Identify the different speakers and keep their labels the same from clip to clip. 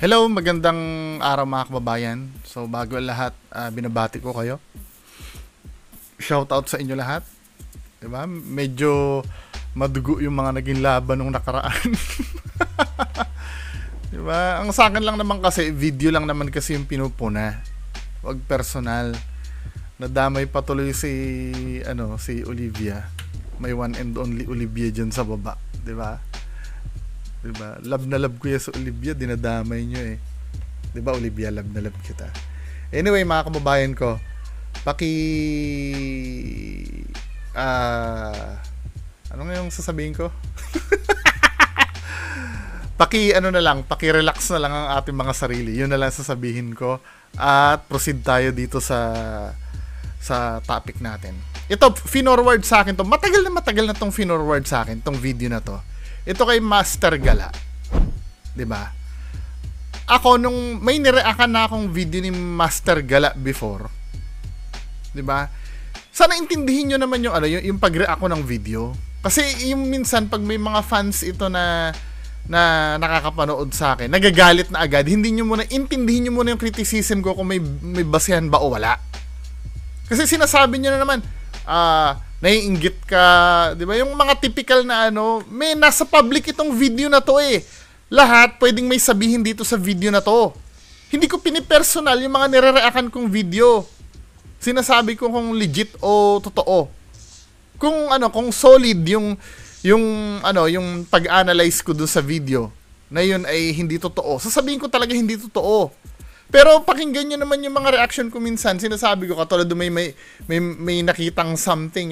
Speaker 1: Hello, magandang araw mga kababayan. So bago ang lahat, binabati ko kayo. Shoutout sa inyo lahat. 'Di ba? Medyo madugo yung mga naging laban nung nakaraan. 'Di ba? Ang sa akin lang naman kasi video lang naman kasi yung pinupuna. Wag personal. Nadamay patuloy si Olivia. May one and only Olivia diyan sa baba, 'di ba? Diba? Love na love ko yan sa Olivia, dinadamay nyo eh. Diba Olivia, love na love kita. Anyway, mga kababayan ko, ano nga yung sasabihin ko? Paki-relax na lang ang ating mga sarili. Yun na lang sasabihin ko. At proceed tayo dito sa topic natin. Ito, finorward sa akin to. Matagal na tong finorward sa akin, tong video na to. Ito kay Master Gala. 'Di ba? Ako nung may nireact na akong video ni Master Gala before. 'Di ba? Sana intindihin niyo naman yung pag-react ko ng video. Kasi yung minsan pag may mga fans ito na nakakapanood sa akin, nagagalit na agad. Hindi niyo muna intindihin niyo muna yung criticism ko kung may basehan ba o wala. Kasi sinasabi niyo na naman, naiinggit ka, 'di ba? Yung mga typical na may nasa public itong video na to eh. Lahat pwedeng may sabihin dito sa video na to. Hindi ko pinipersonal yung mga nire-reactan kong video. Sinasabi ko kung legit o totoo. Kung solid yung pag-analyze ko dun sa video na yun ay hindi totoo. Sasabihin ko talaga hindi totoo. Pero pakinggan nyo naman yung mga reaction ko minsan. Sinasabi ko katulad may nakitang something,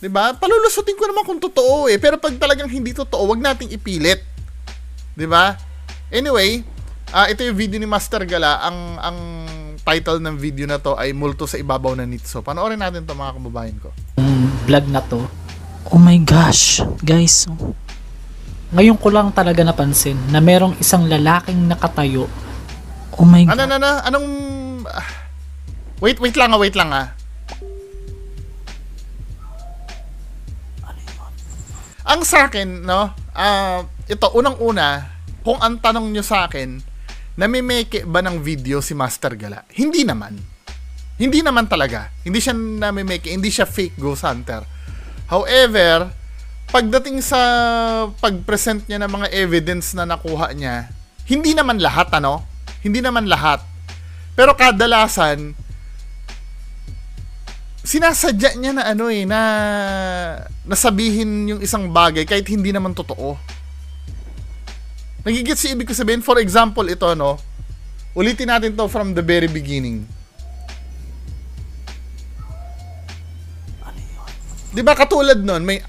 Speaker 1: 'di ba? Palulusutin ko naman kung totoo eh. Pero pag talagang hindi totoo, wag nating ipilit. 'Di ba? Anyway, ito yung video ni Master Gala. Ang title ng video na to ay Multo sa Ibabaw ng Nitso. Panoorin natin to mga kababayan ko.
Speaker 2: Vlog na to. Oh my gosh, guys. Ngayon ko lang talaga napansin na merong isang lalaking nakatayo. Oh my God.
Speaker 1: Anong... Wait lang. Ang sa akin, ito, unang-una, kung ang tanong nyo sa akin, namimeke ba ng video si Master Gala? Hindi naman. Hindi naman talaga. Hindi siya namimeke, hindi siya fake ghost hunter. However, pagdating sa pag-present niya ng mga evidence na nakuha niya, hindi naman lahat, Hindi naman lahat. Pero kadalasan, sinasadya niya na na nasabihin yung isang bagay kahit hindi naman totoo. Nagigits si ibig ko sabihin, for example, ito, ulitin natin to from the very beginning. Di ba katulad nun, may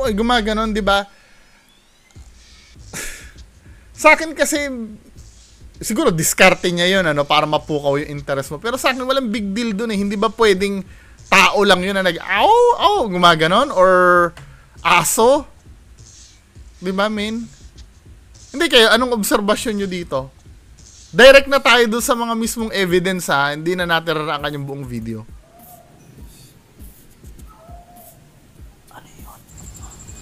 Speaker 1: ay gumaganon, di ba? Sa akin kasi, siguro diskarte niya yun para mapukaw yung interest mo. Pero sa akin walang big deal dun eh. Hindi ba pwedeng tao lang yun na gumaganon or aso? Di ba, men? Hindi kayo, anong obserbasyon nyo dito? Direct na tayo dun sa mga mismong evidence hindi na natin rarakan yung buong video.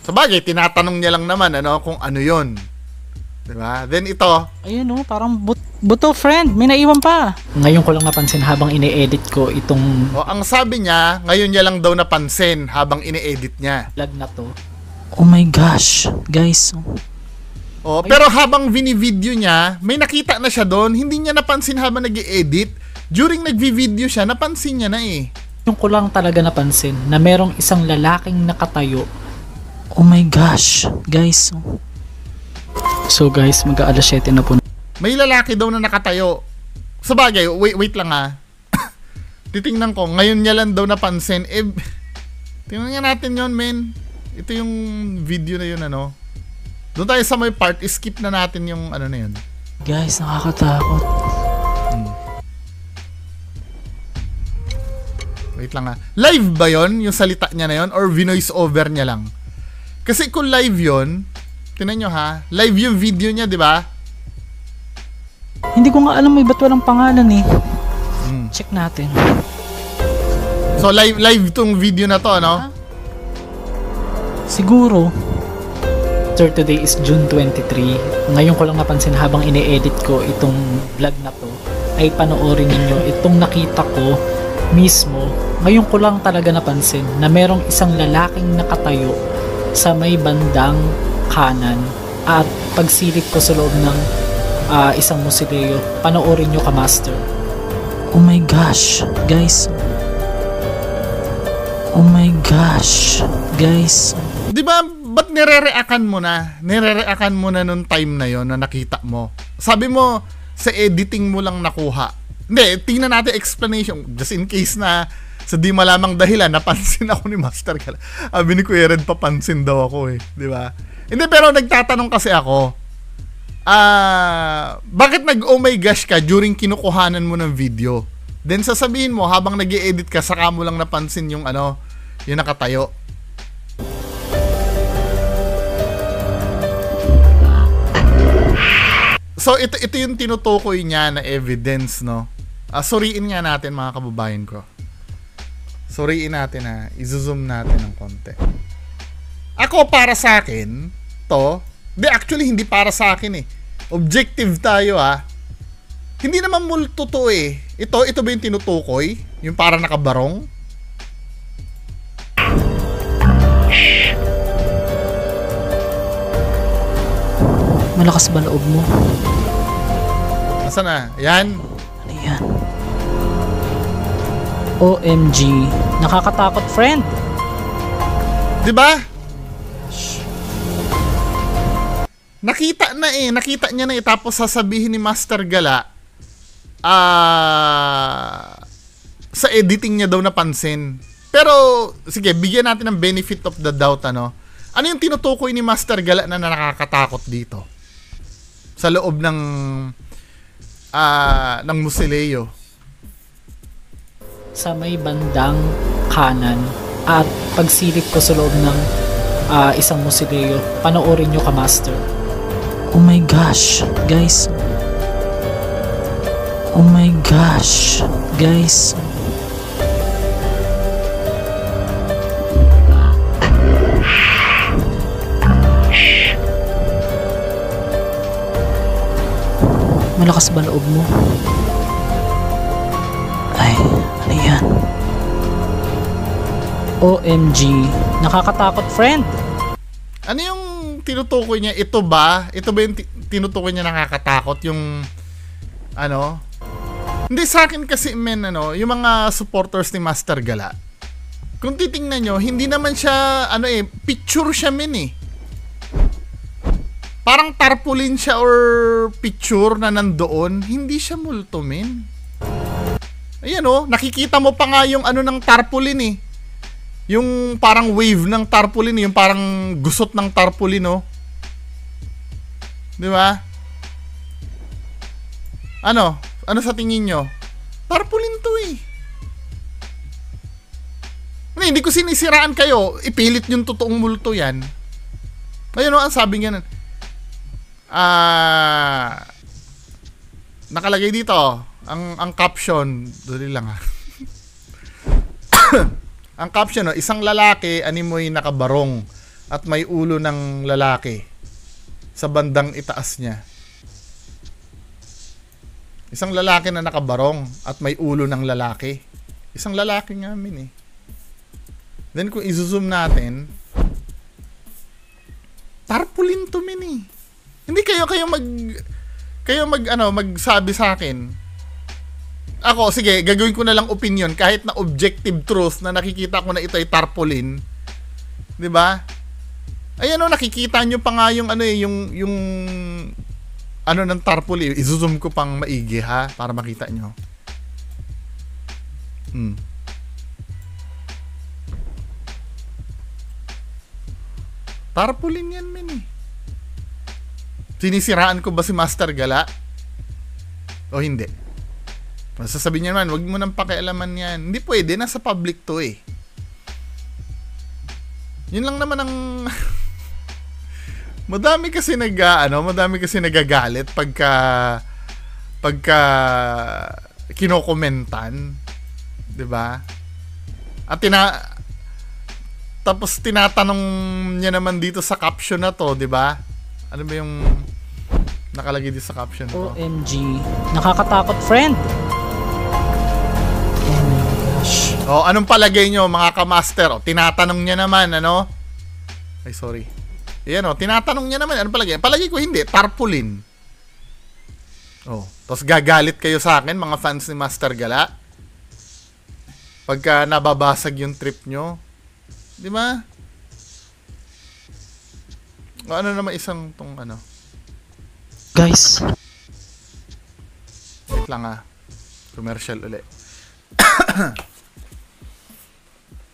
Speaker 1: Sabagay, tinatanong niya lang naman kung ano yun. Diba? Then ito.
Speaker 2: Ayun parang buto friend. May naiwan pa. Ngayon ko lang napansin habang ine-edit ko itong...
Speaker 1: ang sabi niya, ngayon niya lang daw napansin habang ine-edit niya.
Speaker 2: Vlog na to. Oh my gosh, guys.
Speaker 1: Pero habang vini-video niya, may nakita na siya doon. Hindi niya napansin habang nag-i-edit. During nagvi-video siya, napansin niya na eh.
Speaker 2: Yung ko lang talaga napansin na merong isang lalaking nakatayo. Oh my gosh, guys. So guys, mag-aalas 7 na po.
Speaker 1: May lalaki daw na nakatayo. Sabagay, wait lang Titingnan ko, ngayon niya lang daw napansin. Tingnan nga natin yon, men. Ito yung video na yun, Doon tayo sa may part, skip na natin yung na yun.
Speaker 2: Guys, nakakatakot.
Speaker 1: Wait lang Live ba yon yung salita niya na yon or voice over niya lang? Kasi kung live yon, tingnan nyo live yung video niya, di ba?
Speaker 2: Hindi ko nga alam ba't walang pangalan eh. Check natin.
Speaker 1: So live tong video na to,
Speaker 2: Siguro. Master, today is June 23. Ngayon ko lang napansin habang ine-edit ko itong vlog na to, ay panoorin ninyo itong nakita ko mismo. Ngayon ko lang talaga napansin na merong isang lalaking nakatayo sa may bandang kanan at pagsilip ko sa loob ng isang musileo. Panoorin nyo ka, Master. Oh my gosh, guys. Oh my gosh, guys.
Speaker 1: Di ba, ba't nire-reactan mo na? Nire-reactan mo na nung time na yon na nakita mo. Sabi mo, sa editing mo lang nakuha. Hindi, tingnan natin explanation. Just in case na sa di malamang dahilan, napansin ako ni Master Gala. Sabi ni Kuya Red, papansin daw ako eh. Di ba? Hindi, pero nagtatanong kasi ako, bakit nag-oh my gosh ka during kinukuhanan mo ng video? Then sasabihin mo, habang nag-i-edit ka, saka mo lang napansin yung yung nakatayo. So ito yung tinutukoy niya na evidence, no? Suriin nga natin, mga kababayan ko. Suriin natin, ha. I-zoom natin ng konti. Ako, para sa akin, actually hindi para sa akin eh. Objective tayo, ha. Hindi naman multo to eh. Ito ba yung tinutukoy? Yung para nakabarong?
Speaker 2: Malakas ba loob mo?
Speaker 1: Nasaan na? Yan.
Speaker 2: Ano yan? OMG. Nakakatakot, friend.
Speaker 1: Diba? Nakita niya na eh. Tapos sasabihin ni Master Gala, sa editing niya daw napansin. Pero, sige, bigyan natin ng benefit of the doubt, ano? Ano yung tinutukoy ni Master Gala na nakakatakot dito? Sa loob ng musileo.
Speaker 2: Sa may bandang kanan at pagsilip ko sa loob ng isang musileo. Panoorin nyo ka, Master. Oh my gosh, guys. Oh my gosh, guys. Malakas ba loob mo? Ay, ano yan? OMG. Nakakatakot, friend.
Speaker 1: Ano yung tinutukoy niya? Ito ba yung tinutukoy niya nakakatakot? Yung hindi, sa akin kasi yung mga supporters ni Master Gala, kung titingnan nyo, hindi naman siya picture siya eh. Parang tarpaulin siya or picture na nandoon. Hindi siya multo, men. Ayan nakikita mo pa nga yung ng tarpaulin eh. Yung parang wave ng tarpaulin, yung parang gusot ng tarpaulin, Di ba? Ano sa tingin nyo? Tarpaulin to eh. Hindi ko sinisiraan kayo. Ipilit yung totoong multo yan. Ayun ang sabi nga nakalagay dito ang caption, dali lang ha. Ang caption, isang lalaki animoy nakabarong at may ulo ng lalaki sa bandang itaas niya. Isang lalaki na nakabarong at may ulo ng lalaki. Isang lalaki nga eh. Then kung i-zoom natin, tarpaulin to eh. Hindi kayo magsabi sa akin. Ako, sige, gagawin ko na lang opinion kahit na objective truth na nakikita ko na ito ay tarpaulin. 'Di ba? Ayan nakikita nyo pa nga yung yung ng tarpaulin. I-zoom ko pang maigi ha para makita nyo. Tarpaulin yan, men eh. Sinisiraan ko ba si Master Gala? O hindi? Masasabi niya naman, wag mo nang pakialaman yan. Hindi pwede, nasa public to eh. Yun lang naman ang madami kasi nagagalit pagka kinokomentan, 'di ba? At Tapos tinatanong niya naman dito sa caption na to, di ba? Ano ba yung nakalagay dito sa caption na to?
Speaker 2: OMG. Nakakatakot, friend. Oh my gosh.
Speaker 1: Oh, anong palagay nyo, mga kamaster? Oh, tinatanong niya naman, ano? Ay, sorry. Ayan, oh, tinatanong niya naman. Anong palagay? Palagay ko hindi, tarpaulin. Oh, tapos gagalit kayo sa akin, mga fans ni Master Gala. Pagka nababasag yung trip nyo. Di ba? O, ano naman isang tong ano?
Speaker 2: Guys.
Speaker 1: Wait lang ah. Commercial uli.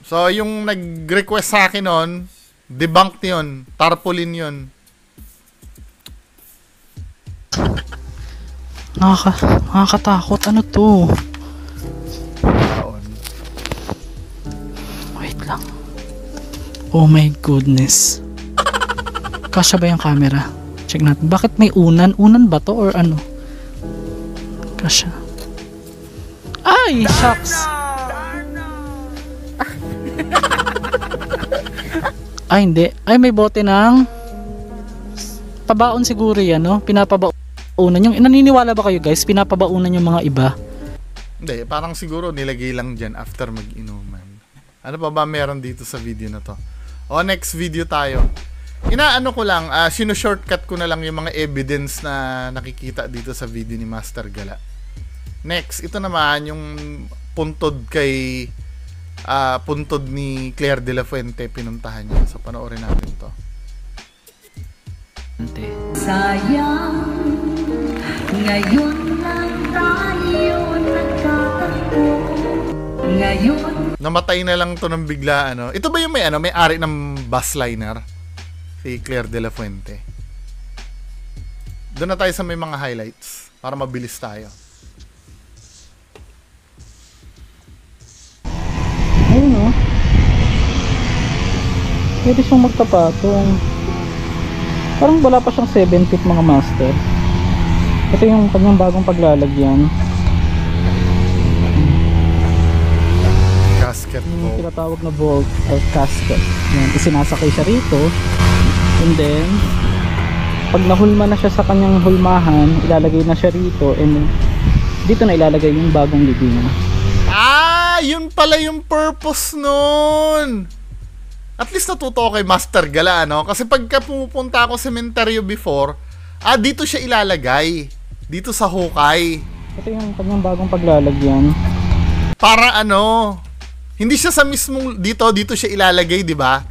Speaker 1: So, yung nag-request sa akin nun, debunked yun. Tarpaulin yun.
Speaker 2: Nakakatakot. Ano to?
Speaker 1: Taon.
Speaker 2: Wait lang. Oh my goodness. Kasya ba yung camera? Check natin. Bakit may unan? Unan ba to or ano? Kasya. Ay! Shucks! Ay, hindi. Ay, may bote ng pabaon siguro yan, no? Pinapabaunan yung... Naniniwala ba kayo, guys? Pinapabaunan yung mga iba?
Speaker 1: Hindi, parang siguro nilagay lang dyan after mag-inuman. Ano pa ba meron dito sa video na to? O, next video tayo. Inaano ko lang, sino-shortcut ko na lang yung mga evidence na nakikita dito sa video ni Master Gala. Next, ito naman yung puntod kay... puntod ni Claire de la Fuente, pinuntahan niya. So, panoorin natin to.
Speaker 3: Sayang, ngayon lang tayo nagkatagpo. Ngayon
Speaker 1: Namatay na lang to ng bigla, ano. Ito ba yung may ari ng bus liner? Si Claire de la Fuente. Doon na tayo sa may mga highlights para mabilis tayo.
Speaker 2: Ayun, no? Pwede siyang magtapatong. Parang wala pa siyang 7 feet, mga master. Ito yung kanyang bagong paglalagyan.
Speaker 1: Casket
Speaker 2: Yung
Speaker 1: po.
Speaker 2: tinatawag na bolt or casket. Yan, isinasakay siya rito. And then, pag nahulma na siya sa kanyang hulmahan, ilalagay na siya rito. And dito na ilalagay yung bagong libingan.
Speaker 1: Yun pala yung purpose nun. At least natuto ako kay Master Gala, no? Kasi pagka pumupunta ako sa cementerio before, dito siya ilalagay. Dito sa hukay.
Speaker 2: Ito yung kanyang bagong paglalagyan.
Speaker 1: Para ano, hindi siya sa mismong dito siya ilalagay, di ba?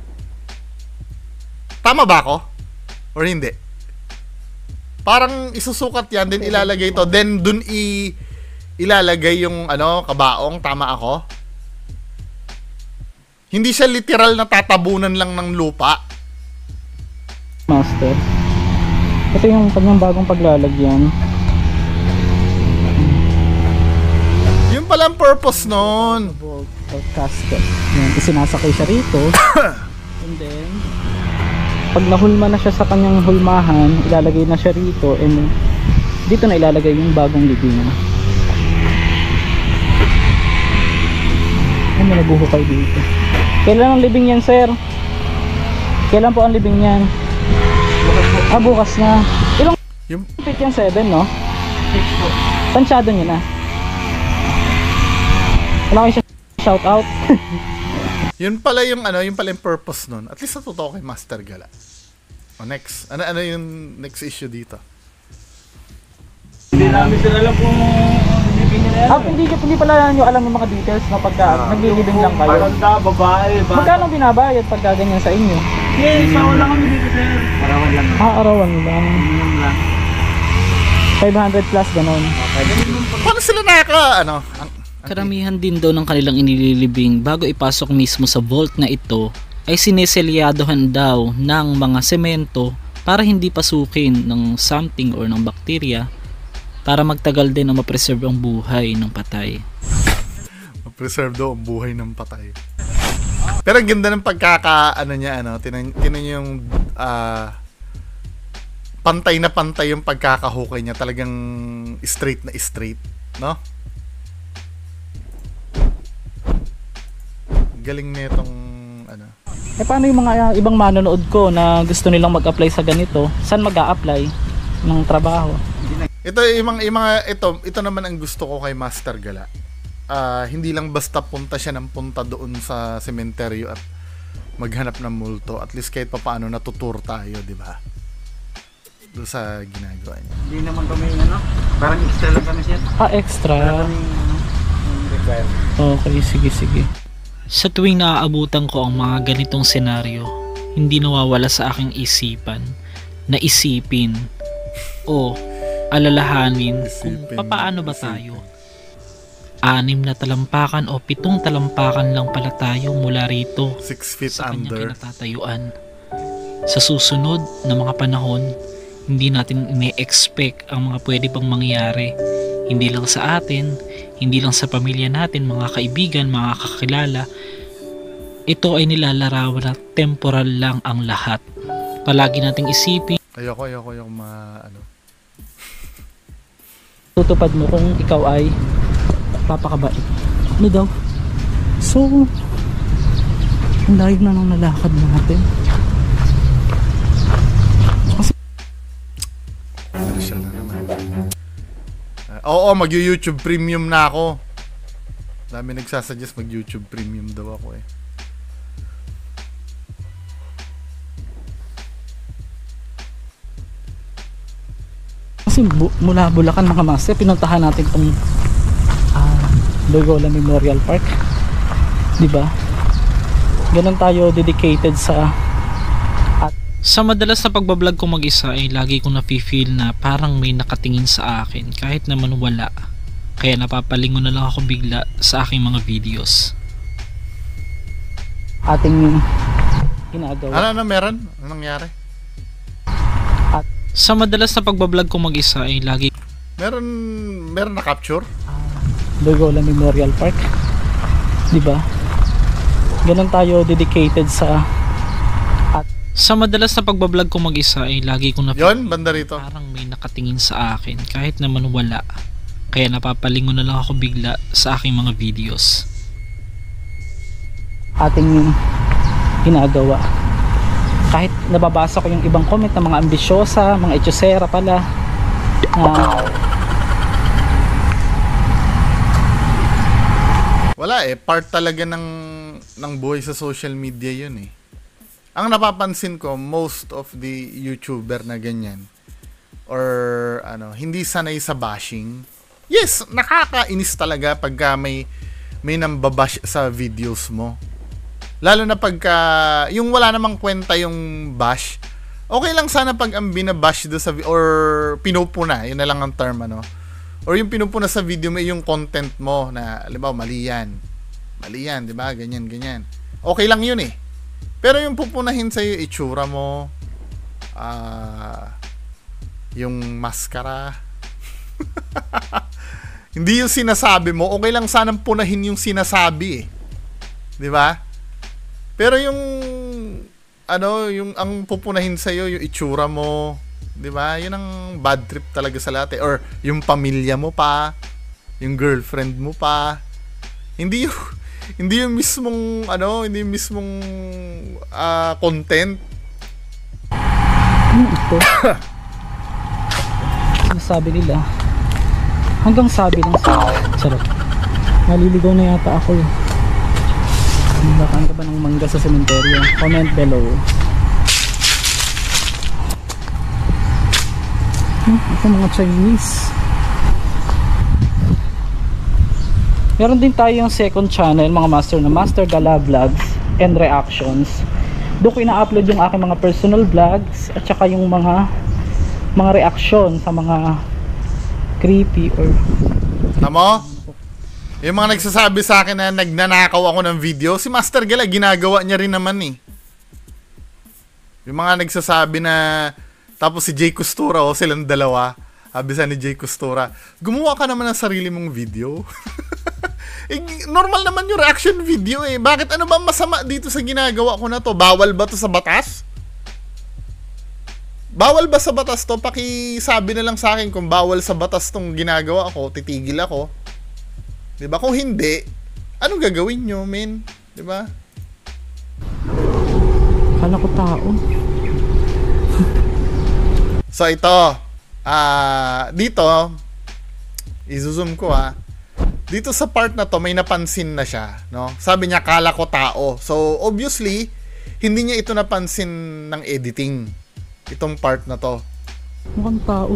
Speaker 1: Tama ba ako? Or hindi? Parang isusukat yan, then ilalagay to, then dun ilalagay yung ano, kabaong, tama ako? Hindi siya literal na tatabunan lang ng lupa.
Speaker 2: Master. Ito yung kanyang bagong paglalagyan.
Speaker 1: Yun pala ang purpose nun.
Speaker 2: Bolt or casket. Yan, isinasakay siya rito. And then, pag nahulma na siya sa kanyang hulmahan, ilalagay na siya rito. And dito na ilalagay yung bagong libingan. Ay, may nabuhukay dito. Kailan ang libing yan, sir? Kailan po ang libing yan? Bukas na. Ilang
Speaker 1: Yung
Speaker 2: feet yan? 7, no? 6 po. Tansyado nyo na. Wala kayo shout out.
Speaker 1: yun pala yung ano, yun pala yung purpose nun. At least natuto ko kay Master Gala. O next, ano yung next issue dito?
Speaker 4: Hindi namin sila alam kung libing nila yan.
Speaker 2: Hindi pala nyo alam yung mga details na pagka naglilibing lang kayo.
Speaker 4: Maganda, babae,
Speaker 2: Magkano binabayad pagka ganyan sa inyo?
Speaker 4: Yes, sawa lang kami dito sir. Parawan lang.
Speaker 2: Arawan lang.
Speaker 4: Minimum lang.
Speaker 2: 500 plus ganon.
Speaker 1: Paano sila
Speaker 5: Karamihan din daw ng kanilang inililibing bago ipasok mismo sa vault na ito ay sineselyadohan daw ng mga semento para hindi pasukin ng something or ng bakterya para magtagal din na ma-preserve ang buhay ng patay.
Speaker 1: Ma-preserve daw ang buhay ng patay. Pero ang ganda ng pagkakaano niya, ano, tinan niyo yung pantay na pantay yung pagkakahukay niya, talagang straight na straight, no? Galing nitong ano.
Speaker 2: Eh paano yung mga ibang manonood ko na gusto nilang mag-apply sa ganito? Saan mag-a-apply ng trabaho?
Speaker 1: Ito naman ang gusto ko kay Master Gala. Hindi lang basta punta siya ng punta doon sa sementeryo at maghanap ng multo. At least kahit papaano natutur tayo, di ba? Doon sa ginagawa niya.
Speaker 4: Hindi naman kami, parang extra lang kami siya.
Speaker 2: Extra.
Speaker 4: Wala kami, require.
Speaker 2: Okay, sige.
Speaker 5: Sa tuwing naaabutan ko ang mga ganitong senaryo, hindi nawawala sa aking isipan na isipin o alalahanin kung papaano ba tayo. 6 na talampakan o 7 talampakan lang pala tayo mula rito
Speaker 1: 6 feet
Speaker 5: sa kanyang
Speaker 1: under.
Speaker 5: kinatatayuan. Sa susunod na mga panahon, hindi natin ine-expect ang mga pwede pang mangyari. Hindi lang sa atin, hindi lang sa pamilya natin, mga kaibigan, mga kakilala. Ito ay nilalarawan na temporal lang ang lahat. Palagi nating isipin.
Speaker 1: Ayoko
Speaker 2: Tutupad mo kung ikaw ay papakabait. Ano daw? So, ang layo na nang nalakad natin.
Speaker 1: Commercial na naman. Oo, mag-YouTube Premium na ako. Dami nagsasuggest mag-YouTube Premium daw ako eh.
Speaker 2: Kasi mula Bulacan mga master, pinuntahan natin itong Loyola Memorial Park. Diba? Ganun tayo dedicated sa
Speaker 5: Sa madalas na pagbablog ko mag-isa ay lagi kong nafe-feel na parang may nakatingin sa akin kahit naman wala. Kaya napapalingon na lang ako bigla sa aking mga videos.
Speaker 2: ating ginagawa.
Speaker 1: Ano meron? Anong nangyari?
Speaker 5: Sa madalas na pagbablog ko mag-isa ay lagi
Speaker 1: Meron na capture?
Speaker 2: Loyola Memorial Park. Diba? Ganun tayo dedicated sa
Speaker 5: madalas na pagbablog ko mag-isa ay lagi kong
Speaker 1: Yon, banda rito.
Speaker 5: parang may nakatingin sa akin kahit naman wala. Kaya napapalingon na lang ako bigla sa aking mga videos.
Speaker 2: ating ginagawa. Kahit nababasa ko yung ibang comment ng mga ambisyosa, mga etchosera pala,
Speaker 1: Wala eh, part talaga ng buhay sa social media yun eh. Ang napapansin ko, most of the YouTuber na ganyan or hindi sanay sa bashing. Yes, nakakainis talaga pagka may nambabash sa videos mo. Lalo na pagka yung wala namang kwenta yung bash. Okay lang sana pag ang binabash do sa or pinupuna, yun na lang ang term Or yung pinupuna sa video mo yung content mo na halimbawa mali yan, 'di ba? Ganyan. Okay lang yun eh. Pero yung pupunahin sa iyo itsura mo, yung maskara. Hindi yung sinasabi mo, okay lang sanang punahin yung sinasabi eh. 'Di ba? Pero yung yung ang pupunahin sa iyo yung itsura mo, 'di ba? 'Yun ang bad trip talaga sa lahat eh. Or yung pamilya mo pa, yung girlfriend mo pa. Hindi yung mismong content.
Speaker 2: ito sinasabi nila hanggang sabi lang sa sarap. Naliligaw na yata ako eh. Nakain ka ba ng mangga sa sementeryo? Comment below. Ito mga Chinese. Meron din tayo yung second channel mga master na Master Gala Vlogs and Reactions. Doon ko ina-upload yung aking mga personal vlogs at saka yung mga reaction sa mga creepy or
Speaker 1: Tama? Yung mga nagsasabi sa akin na nagnanakaw ako ng video, si Master Gala ginagawa niya rin naman eh. Yung mga nagsasabi na tapos si Jay Costura silang dalawa. Abisa ni Jay Costura, gumawa ka naman ng sarili mong video. Normal naman yung reaction video eh. Bakit ano ba masama dito sa ginagawa ko na to? Bawal ba to sa batas? Bawal ba sa batas to? Pakisabi na lang sa akin kung bawal sa batas tong ginagawa ko, titigil ako. 'Di ba? Kung hindi, anong gagawin nyo, men? 'Di ba?
Speaker 2: Kala ko tao.
Speaker 1: So ito, dito, i-zoom ko dito sa part na to may napansin na siya, no? Sabi niya kala ko tao. So obviously, hindi niya ito napansin ng editing. Itong part na to.
Speaker 2: Mukhang tao.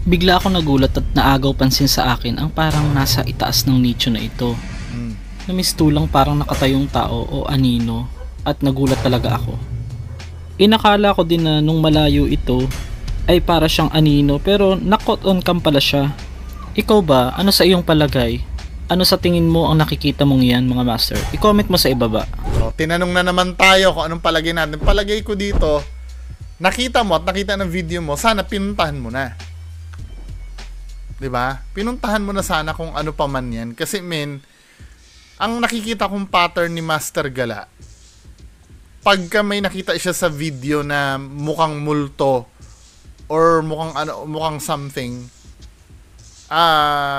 Speaker 5: Bigla ako nagulat at naagaw pansin sa akin ang parang nasa itaas ng nicho na ito. Namistulang parang nakatayong tao o anino at nagulat talaga ako. Inakala ko din na nung malayo ito ay para siyang anino pero nakot on cam pala siya. Ikaw ba, ano sa iyong palagay? Ano sa tingin mo ang nakikita mong yan mga master? I-comment mo sa ibaba.
Speaker 1: So, tinanong na naman tayo kung anong palagay natin. Palagay ko dito, nakita mo at nakita ng video mo, sana pinuntahan mo na. 'Di ba? Pinuntahan mo na sana kung ano pa man yan. Kasi ang nakikita kong pattern ni Master Gala, pagka may nakita siya sa video na mukhang multo or mukhang something,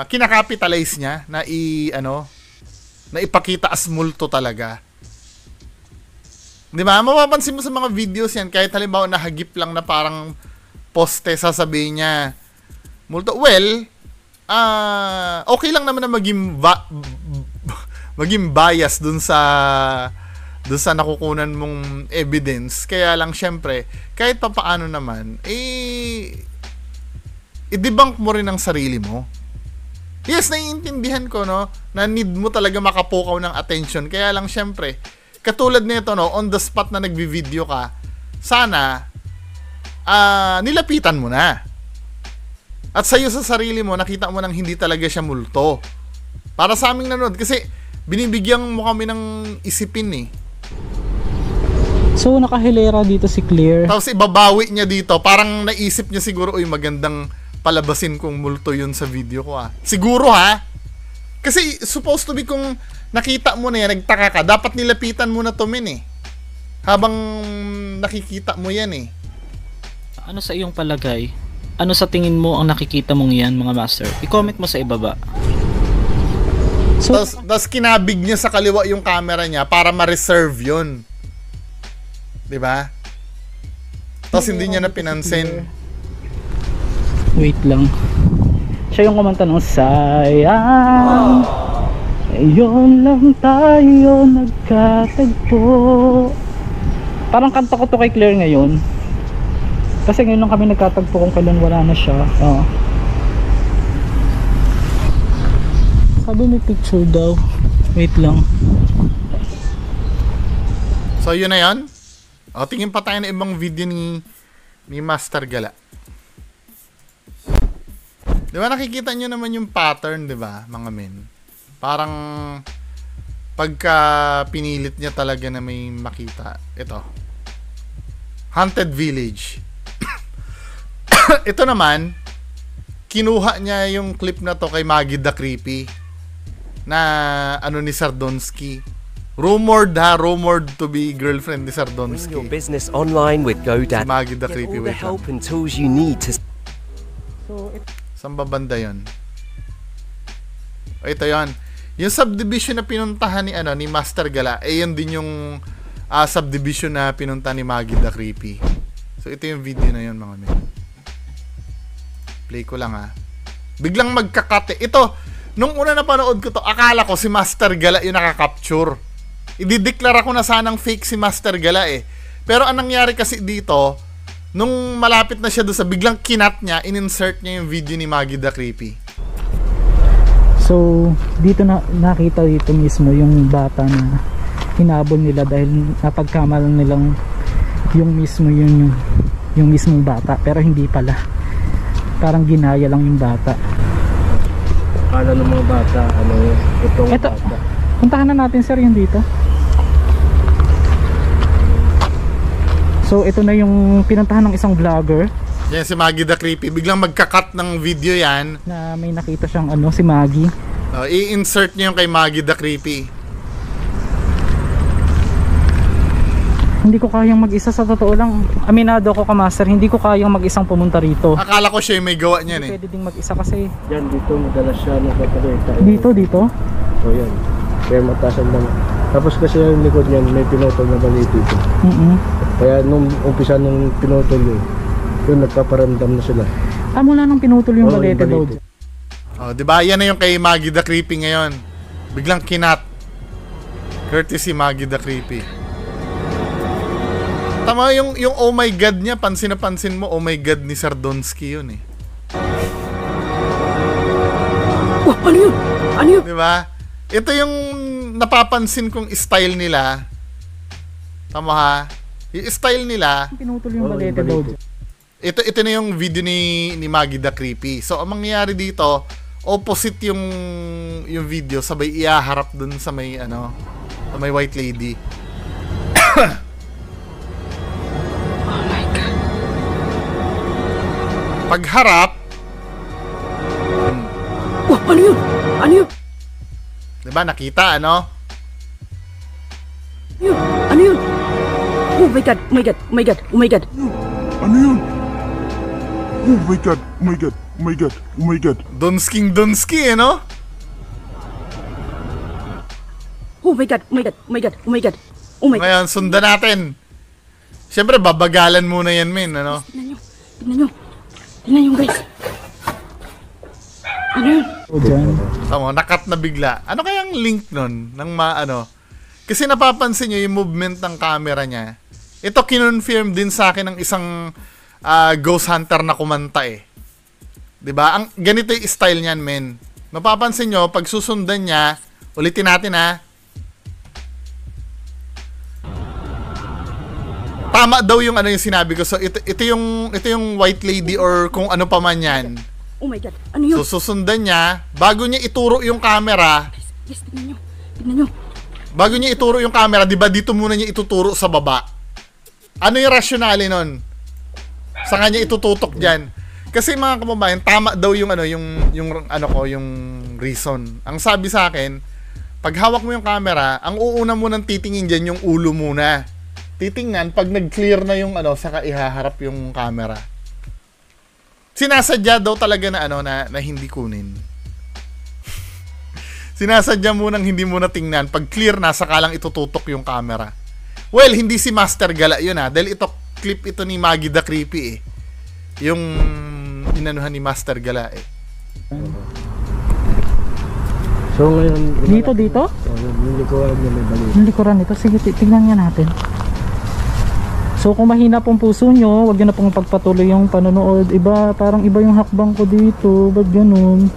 Speaker 1: kinakapitalize niya na ipakita as multo talaga. 'Di ba? Mapapansin mo sa mga videos yan, kahit halimbawa nahagip lang na parang poste, sasabihin niya multo. Well, okay lang naman na maging bias dun sa nakukunan mong evidence. Kaya lang syempre, kahit papaano naman, i-debunk mo rin ang sarili mo. Yes, naiintindihan ko, no, na need mo talaga makapukaw ng attention. Kaya lang syempre, katulad nito, no, on the spot na nagbi-video ka, sana nilapitan mo na. At sa'yo sa sarili mo, nakita mo nang hindi talaga siya multo. Para sa aming nanood, kasi binibigyan mo kami ng isipin
Speaker 2: So nakahilera dito si Claire.
Speaker 1: Tapos ibabawi niya dito, parang naisip niya siguro, uy, magandang palabasin kung multo yun sa video ko Siguro Kasi supposed to be kung nakita mo na yan, nagtaka ka, dapat nilapitan mo na to habang nakikita mo yan
Speaker 5: Ano sa iyong palagay? Ano sa tingin mo ang nakikita mong yan mga master? I-comment mo sa ibaba.
Speaker 2: So,
Speaker 1: Tapos kinabig niya sa kaliwa yung camera niya para ma-reserve yun. 'Di ba? Tapos hindi niya na pinansin.
Speaker 2: wait lang. Siya yung kumanta ng sayang. Ngayon lang tayo nagkatagpo. Parang kanta ko to kay Claire ngayon. Kasi ngayon lang kami nagkatagpo kung kailan wala na siya. Sabi may picture daw. Wait lang.
Speaker 1: So yun na yun. Tingin pa tayo ng ibang video ni Master Gala. Di ba nakikita nyo naman yung pattern, di ba, mga men? Parang pagka pinilit niya talaga na may makita. Ito. Haunted Village. Ito naman, kinuha niya yung clip na to kay Maggie the Creepy na ni Sardonsky. Rumored to be girlfriend ni Sardonsky.
Speaker 6: Bring your business online with GoDaddy.
Speaker 1: Si Maggie the Creepy.
Speaker 6: Get all the help and tools you need to.
Speaker 1: Saan ba banda yun? Ito yun. Yung subdivision na pinuntahan ni Master Gala, yun din yung subdivision na pinunta ni Maggie the Creepy. So ito yung video na yun, mga men. Play ko lang Biglang magkakate. Ito, nung una na panood ko to, akala ko si Master Gala yung nakaka-capture. Idideklara ko na sanang fake si Master Gala Pero anong nangyari kasi dito, nung malapit na siya doon sa biglang kinat niya, in-insert niya yung video ni Maggie the Creepy.
Speaker 2: So dito nakita dito mismo yung bata na hinabol nila dahil napagkamalan nilang yung mismong bata, pero hindi pala. Parang ginaya lang yung bata.
Speaker 4: Akala ng mga bata, itong
Speaker 2: Ito,
Speaker 4: bata.
Speaker 2: puntahan na natin sir yung dito. So ito na yung pinuntahan ng isang vlogger.
Speaker 1: Yan si Maggie the Creepy. Biglang magkakat ng video yan.
Speaker 2: Na may nakita siyang si Maggie.
Speaker 1: I-insert niyo yung kay Maggie the Creepy.
Speaker 2: Hindi ko kayang mag-isa, sa totoo lang. Aminado ko Master, hindi ko kayang mag-isang pumunta rito.
Speaker 1: Akala ko siya yung may gawa niyan
Speaker 2: Hindi pwede ding mag-isa kasi.
Speaker 4: Yan, dito madalas siya nagpapakita.
Speaker 2: Dito?
Speaker 4: So yan. Kaya mataas ang mga. Tapos kasi yung likod niyan, may pinotol na baliti dito.
Speaker 7: Kaya nung umpisa nung pinutol yun nagpaparamdam na sila.
Speaker 2: Mula nung pinutol yung
Speaker 7: Oo,
Speaker 2: balete
Speaker 7: yung
Speaker 2: daw.
Speaker 7: balete.
Speaker 1: Oh, 'di ba? Yan na yung kay Maggie the Creepy ngayon. Biglang kinat. Courtesy Maggie the Creepy. Tama yung oh my god niya, pansin na pansin mo, oh my god ni Sardonsky yun eh.
Speaker 8: Oh, ano yun? Ano yun?
Speaker 1: 'Di ba? Ito yung napapansin kong style nila. Tama ha? Yung style nila,
Speaker 2: Pinutol yung
Speaker 7: Oo,
Speaker 2: balete
Speaker 7: yung
Speaker 2: daw.
Speaker 7: balete.
Speaker 1: ito na yung video ni Maggie the Creepy. So, ang mangyayari dito, opposite yung video, sabay ihaharap dun sa may sa may white lady.
Speaker 8: Oh my God.
Speaker 1: Pagharap,
Speaker 8: Oh, ano yun? Ano yun?
Speaker 1: 'di ba nakita ano?
Speaker 8: Ano yun? Ano yun? Oh my God, oh my God, oh my God, oh my God.
Speaker 9: Ano yun? Oh my god, oh my god, oh my god, oh my god.
Speaker 1: Donski no?
Speaker 8: Oh my God, oh my God, oh my God, oh my God. Oh my God.
Speaker 1: Ngayon, sundan natin. Siyempre, babagalan muna yan, men, ano?
Speaker 8: Tingnan nyo, tingnan nyo. Tingnan nyo guys. Ano yun?
Speaker 2: O dyan.
Speaker 1: Tama, nakat na bigla. Ano kayang link nun? Kasi napapansin nyo yung movement ng camera niya. Ito kinonfirm din sa akin ng isang ghost hunter na kumanta eh. 'Di ba? Ang ganito yung style niyan, men. Mapapansin nyo, pag susundan niya, ulitin natin ha. Tama daw yung yung sinabi ko. So ito yung white lady or kung ano pa man yan.
Speaker 8: Oh my God, ano yun?
Speaker 1: So susundan niya, bago niya ituro yung camera,
Speaker 8: Guys, tingnan nyo. Tingnan nyo.
Speaker 1: bago niya ituro yung camera, 'di ba dito muna niya ituturo sa baba. Ano yung rationale nun? Sa kanya itututok diyan. Kasi mga kababayan, tama daw yung yung reason. Ang sabi sa akin, pag hawak mo yung camera, ang uuna mo nang titingin diyan yung ulo muna. Titingnan pag nag-clear na yung saka ihaharap yung camera. Sinasadya daw talaga na hindi kunin. Sinasadya mo nang hindi mo na tingnan. Pag clear na, saka lang itututok yung camera. Well, hindi si Master Gala yun dahil clip ito ni Maggie the Creepy eh. Yung inanuhan ni Master Gala eh.
Speaker 7: So ngayon
Speaker 2: Dito?
Speaker 7: yung likuran niya may balete.
Speaker 2: Yung likuran nito. Sige, tignan nga natin. So kung mahina pong puso nyo, wag nyo na pong pagpatuloy yung panonood. Parang iba yung hakbang ko dito. Ba't ganun?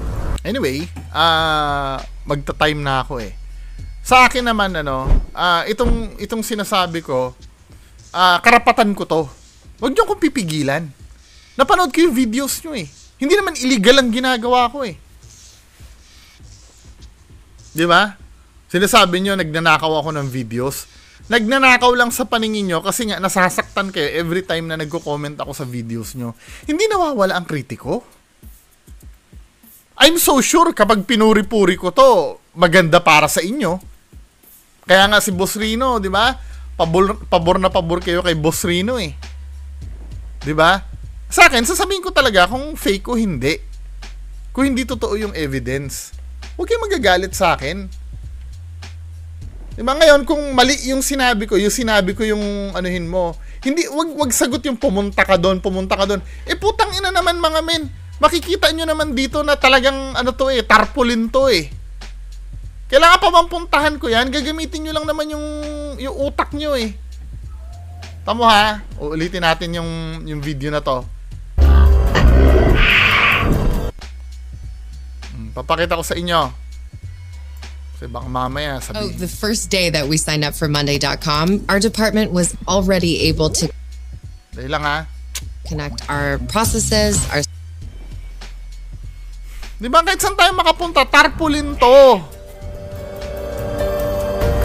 Speaker 1: Anyway, magta-time na ako eh. Sa akin naman itong sinasabi ko, karapatan ko to. Wag niyo akong pipigilan. Napanood ko yung videos nyo eh. Hindi naman illegal ang ginagawa ko eh. Di ba? Sinasabi nyo, nagnanakaw ako ng videos. Nagnanakaw lang sa paningin nyo kasi nga nasasaktan kayo every time na nagko-comment ako sa videos nyo. Hindi nawawala ang kritiko. I'm so sure kapag pinuri-puri ko to, maganda para sa inyo. Kaya nga si Boss Rino, di ba? Pabor na pabor kayo kay Boss Rino eh. Di ba? Sa akin, sasabihin ko talaga kung fake o hindi. Kung hindi totoo yung evidence. Huwag kayong magagalit sa akin. Diba ngayon, kung mali yung sinabi ko yung anuhin mo, hindi, wag sagot yung pumunta ka doon. Eh putang ina naman mga men, makikita nyo naman dito na talagang tarpaulin to eh. Kailangan pa bang puntahan ko yan? Gagamitin nyo lang naman yung utak nyo eh. Tamo ha, ulitin natin yung video na to. Papakita ko sa inyo. Kasi baka mamaya sabihin.
Speaker 10: The first day that we signed up for Monday.com, our department was already able to
Speaker 1: Dahil lang ha.
Speaker 10: connect our processes, our
Speaker 1: Di ba kahit saan tayo makapunta, tarpaulin to.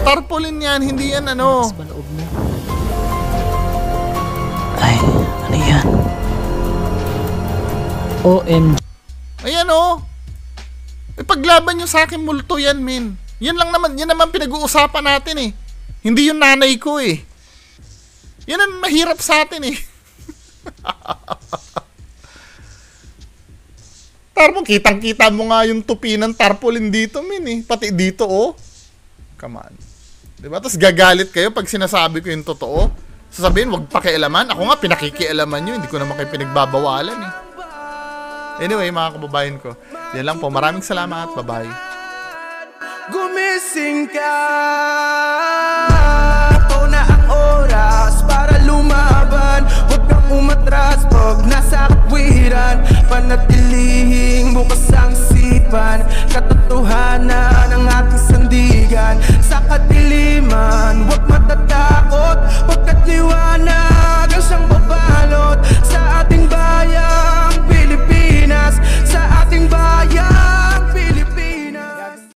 Speaker 1: Tarpaulin yan, hindi yan
Speaker 2: Ay, ano yan? OMG.
Speaker 1: Ayan Ipaglaban nyo sa akin multo yan, min. Yan naman pinag-uusapan natin eh. Hindi yung nanay ko eh. Yan ang mahirap sa atin eh. Kitang-kita mo nga yung tupi ng tarpaulin dito, min eh. Pati dito, Come on. Diba? Tapos gagalit kayo pag sinasabi ko yung totoo. Sasabihin, wag pakialaman. Ako nga, pinakikialaman nyo. Hindi ko naman kayo pinagbabawalan eh. Anyway, mga kababayan ko, yan lang po. Maraming salamat. Bye-bye.
Speaker 11: Gumising ka, ito na ang oras para lumaban. Huwag kang umatras pag nasa katwiran. Panatilihing bukas ang isipan, katotohanan ng ating sandigan. Sa kadiliman, huwag matatakot, pagkat liwanag